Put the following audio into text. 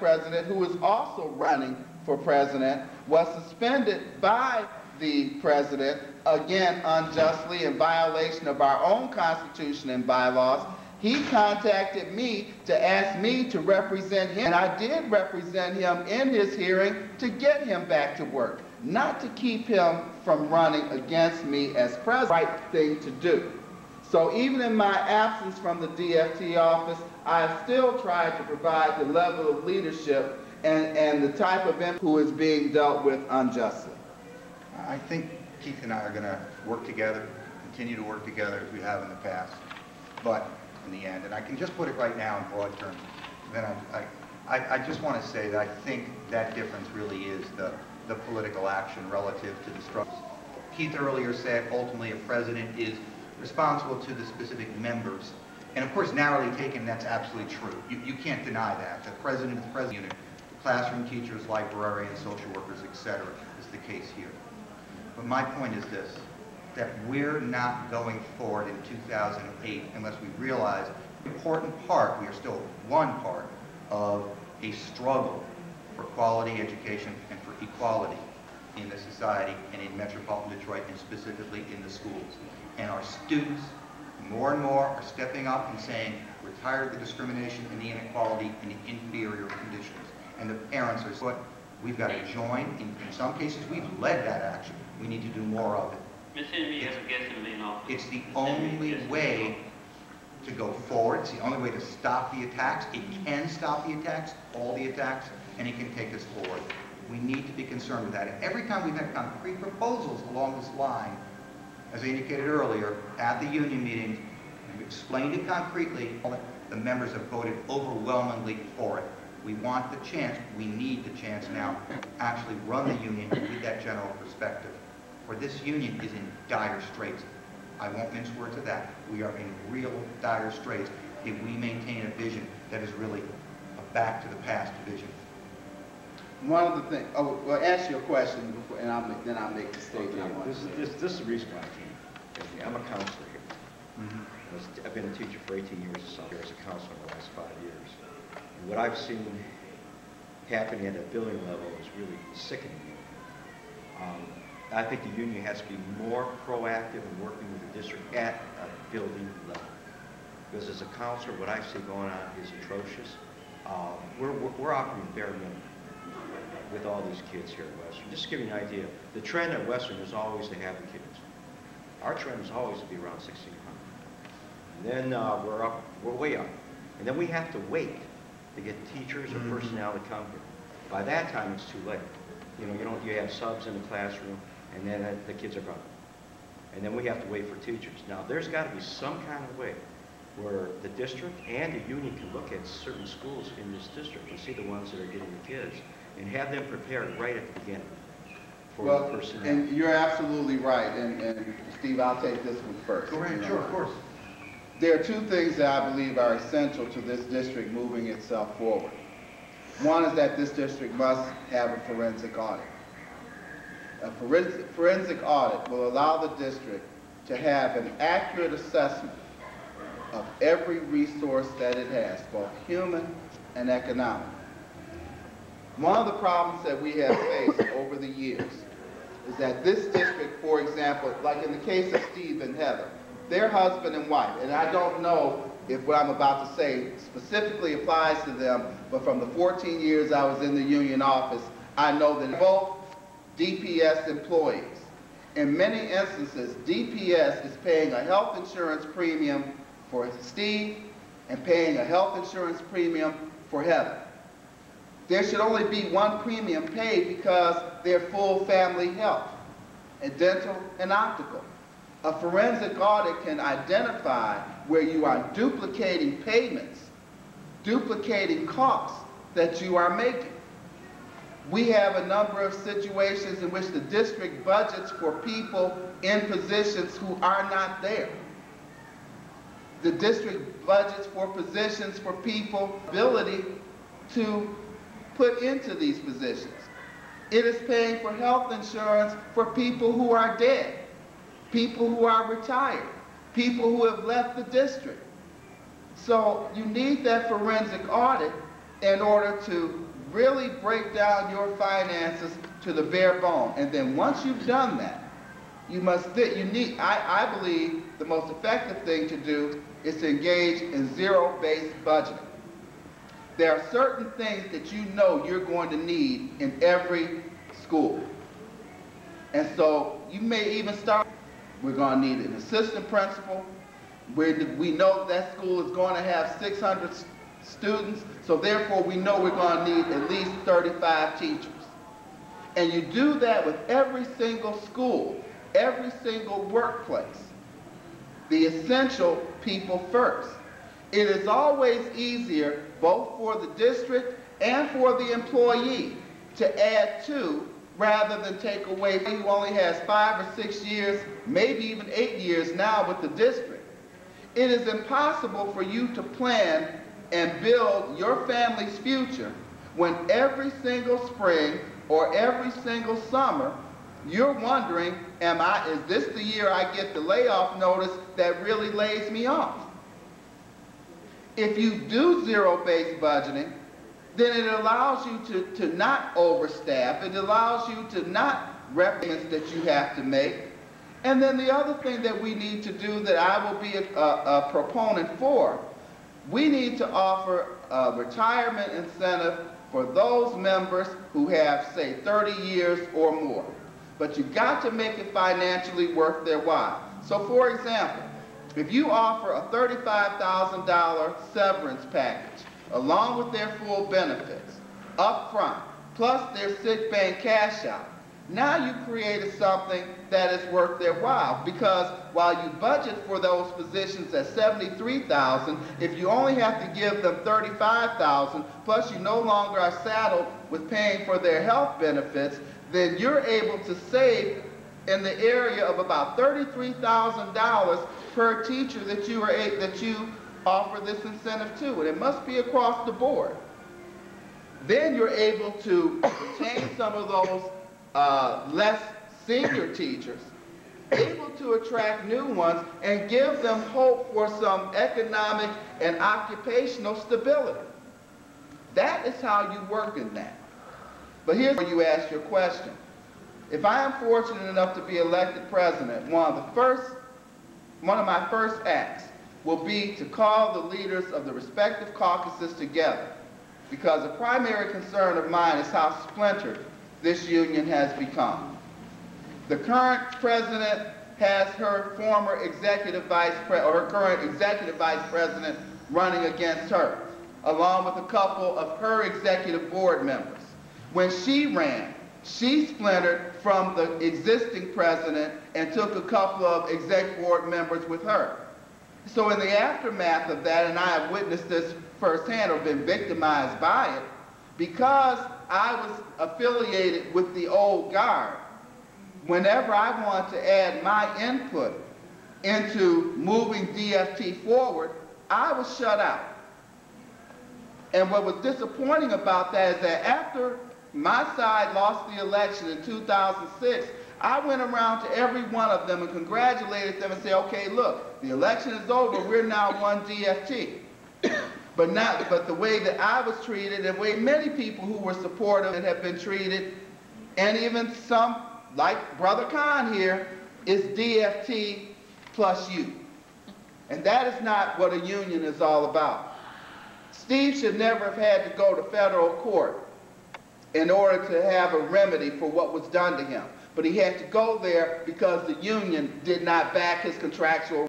president, who is also running for president, was suspended by the president, again unjustly in violation of our own Constitution and bylaws. He contacted me to ask me to represent him, and I did represent him in his hearing to get him back to work, not to keep him from running against me as president. Right thing to do. So even in my absence from the DFT office, I have still tried to provide the level of leadership and the type of input who is being dealt with unjustly. I think Keith and I are going to work together, continue to work together as we have in the past. But in the end, and I can just put it right now in broad terms, then I just want to say that I think that difference really is the political action relative to the struggles. Keith earlier said ultimately a president is responsible to the specific members. And of course, narrowly taken, that's absolutely true. You can't deny that. The president is the president unit. Classroom teachers, librarians, social workers, etc. is the case here. But my point is this, that we're not going forward in 2008 unless we realize an important part, we are still one part of a struggle for quality education and for equality in the society and in metropolitan Detroit and specifically in the schools. And our students more and more are stepping up and saying we're tired of the discrimination and the inequality and the inferior conditions. And the parents are saying, we've got to join. In some cases, we've led that action. We need to do more of it. It's the only way to go forward. It's the only way to stop the attacks. It can stop the attacks, all the attacks, and it can take us forward. We need to be concerned with that. And every time we've had concrete proposals along this line, as I indicated earlier, at the union meetings, we've explained it concretely, the members have voted overwhelmingly for it. We want the chance, we need the chance now to actually run the union with that general perspective. For this union is in dire straits. I won't mince words of that. We are in real dire straits if we maintain a vision that is really a back to the past vision. One of the things, well, ask you a question before, and then I'll make the statement. This is the reason why I came. I'm a counselor here. I've been a teacher for 18 years as a counselor in the last 5 years. And what I've seen happening at a building level is really sickening. I think the union has to be more proactive in working with the district at a building level. Because as a counselor, what I see going on is atrocious. We're operating bare minimum with all these kids here at Western. Just to give you an idea, the trend at Western is always to have the kids. Our trend is always to be around 1,600. And then we're way up. And then we have to wait to get teachers or personnel to come here. By that time, it's too late. You have subs in the classroom, and then the kids are gone. And then we have to wait for teachers. Now, there's got to be some kind of way where the district and the union can look at certain schools in this district and see the ones that are getting the kids and have them prepared right at the beginning for the personnel. And you're absolutely right. And Steve, I'll take this one first. Go ahead, sure, of course. There are two things that I believe are essential to this district moving itself forward. One is that this district must have a forensic audit. A forensic audit will allow the district to have an accurate assessment of every resource that it has, both human and economic. One of the problems that we have faced over the years is that this district, for example, like in the case of Steve and Heather, they're husband and wife, and I don't know if what I'm about to say specifically applies to them, but from the 14 years I was in the union office, I know that both DPS employees. In many instances, DPS is paying a health insurance premium for Steve and paying a health insurance premium for Heather. There should only be one premium paid because they're full family health, and dental and optical. A forensic audit can identify where you are duplicating payments, duplicating costs that you are making. We have a number of situations in which the district budgets for people in positions who are not there. The district budgets for positions for people ability to put into these positions. It is paying for health insurance for people who are dead, people who are retired, people who have left the district. So you need that forensic audit in order to really break down your finances to the bare bone. And then once you've done that, I believe the most effective thing to do is to engage in zero-based budgeting. There are certain things that you know you're going to need in every school. And so you may even start, we're going to need an assistant principal. We know that school is going to have 600 students, so therefore we know we're going to need at least 35 teachers. And you do that with every single school, every single workplace. The essential people first. It is always easier, both for the district and for the employee, to add to rather than take away. Who only has 5 or 6 years, maybe even 8 years now with the district. It is impossible for you to plan and build your family's future when every single spring or every single summer you're wondering, is this the year I get the layoff notice that really lays me off? If you do zero-based budgeting, then it allows you to not overstaff. It allows you to not repayments that you have to make. And then the other thing that we need to do that I will be a proponent for, we need to offer a retirement incentive for those members who have, say, 30 years or more. But you've got to make it financially worth their while. So for example, if you offer a $35,000 severance package along with their full benefits up front, plus their sick bank cash out, now you created something that is worth their while, because while you budget for those positions at $73,000, if you only have to give them $35,000, plus you no longer are saddled with paying for their health benefits, then you're able to save in the area of about $33,000 per teacher that you offer this incentive to, and it must be across the board. Then you're able to retain some of those less senior teachers, able to attract new ones, and give them hope for some economic and occupational stability. That is how you work in that. But here's where you ask your question. If I am fortunate enough to be elected president, one of my first acts will be to call the leaders of the respective caucuses together, because a primary concern of mine is how splintered this union has become. The current president has her former executive vice president, or her current executive vice president, running against her, along with a couple of her executive board members. When she ran, she splintered from the existing president and took a couple of exec board members with her. So in the aftermath of that, and I have witnessed this firsthand or been victimized by it, because I was affiliated with the old guard, whenever I want to add my input into moving DFT forward, I was shut out. And what was disappointing about that is that after my side lost the election in 2006, I went around to every one of them and congratulated them and said, okay, look, the election is over, we're now one DFT. But the way that I was treated, and the way many people who were supportive and have been treated, and even some, like Brother Conn here, is DFT plus you. And that is not what a union is all about. Steve should never have had to go to federal court in order to have a remedy for what was done to him. But he had to go there because the union did not back his contractual